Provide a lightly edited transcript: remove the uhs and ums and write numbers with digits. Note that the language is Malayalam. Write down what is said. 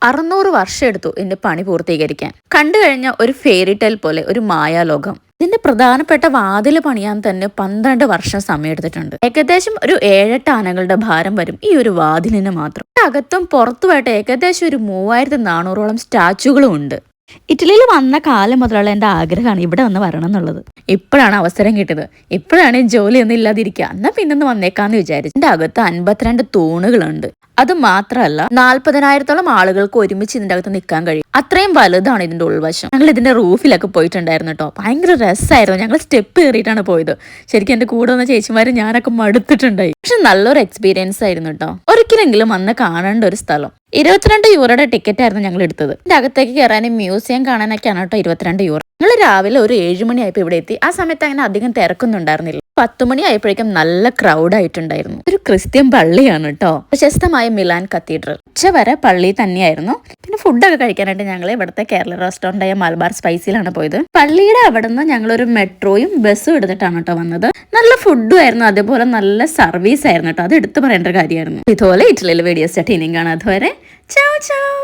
600 വർഷം എടുത്തു ഇതിന്റെ പണി പൂർത്തീകരിക്കാൻ. കണ്ടു കഴിഞ്ഞ ഒരു ഫെയറിടെൽ പോലെ ഒരു മായാലോകം. ഇതിന്റെ പ്രധാനപ്പെട്ട വാതിൽ പണിയാൻ തന്നെ 12 വർഷം സമയമെടുത്തിട്ടുണ്ട്. ഏകദേശം ഒരു 7-8 ആനകളുടെ ഭാരം വരും ഈ ഒരു വാതിലിന് മാത്രം. അകത്തും പുറത്തുമായിട്ട് ഏകദേശം ഒരു 3400ഓളം സ്റ്റാച്ചുകളും ഉണ്ട്. ഇറ്റലിയിൽ വന്ന കാലം മുതലുള്ള എൻ്റെ ആഗ്രഹമാണ് ഇവിടെ വന്ന് വരണം എന്നുള്ളത്. ഇപ്പോഴാണ് അവസരം കിട്ടിയത്. ഇപ്പോഴാണ് ജോലിയൊന്നും ഇല്ലാതിരിക്കുക. എന്നാൽ പിന്നൊന്ന് വന്നേക്കാന്ന് വിചാരിച്ചു. എൻ്റെ അകത്ത് 52 തൂണുകളുണ്ട്. അത് മാത്രമല്ല 40,000-ഓളം ആളുകൾക്ക് ഒരുമിച്ച് ഇതിൻ്റെ അകത്ത് നിൽക്കാൻ കഴിയും. അത്രയും വലുതാണ് ഇതിന്റെ ഉൾവശം. ഞങ്ങൾ ഇതിന്റെ റൂഫിലൊക്കെ പോയിട്ടുണ്ടായിരുന്നു കേട്ടോ. ഭയങ്കര രസമായിരുന്നു. ഞങ്ങൾ സ്റ്റെപ്പ് കയറിയിട്ടാണ് പോയത്. ശരിക്കും എൻ്റെ കൂടെ വന്ന ചേച്ചിമാരും ഞാനൊക്കെ മടുത്തിട്ടുണ്ടായി. പക്ഷെ നല്ലൊരു എക്സ്പീരിയൻസ് ആയിരുന്നു കേട്ടോ. ഒരിക്കലെങ്കിലും വന്ന് കാണേണ്ട ഒരു സ്ഥലം. 22 യൂറോയുടെ ടിക്കറ്റ് ആയിരുന്നു ഞങ്ങൾ എടുത്തത്. ഇതിന്റെ അകത്തേക്ക് കയറാനും മ്യൂസിയം കാണാനൊക്കെയാണ് കേട്ടോ 22 യൂറോ. ഞങ്ങൾ രാവിലെ ഒരു 7 മണിയായപ്പോൾ ഇവിടെ എത്തി. ആ സമയത്ത് അങ്ങനെ അധികം തിരക്കൊന്നുണ്ടായിരുന്നില്ല. 10 മണി ആയപ്പോഴേക്കും നല്ല ക്രൗഡ് ആയിട്ടുണ്ടായിരുന്നു. ഒരു ക്രിസ്ത്യൻ പള്ളിയാണ് കേട്ടോ. പ്രശസ്തമായ മിലാൻ കത്തീഡ്രൽ. ഉച്ചവരെ പള്ളി തന്നെയായിരുന്നു. പിന്നെ ഫുഡൊക്കെ കഴിക്കാനായിട്ട് ഞങ്ങൾ ഇവിടുത്തെ കേരള റെസ്റ്റോറൻ്റായ മലബാർ സ്പൈസിലാണ് പോയത്. പള്ളിയുടെ അവിടെ നിന്ന് ഞങ്ങളൊരു മെട്രോയും ബസ്സും എടുത്തിട്ടാണ് കേട്ടോ വന്നത്. നല്ല ഫുഡും ആയിരുന്നു, അതേപോലെ നല്ല സർവീസ് ആയിരുന്നു കേട്ടോ. അത് എടുത്തു പറയേണ്ട കാര്യമായിരുന്നു. ഇതുപോലെ ഇറ്റലിയിലെ വീഡിയോസ് ഇനിയും കാണാം. അതുവരെ ചാവ് ചാവ്.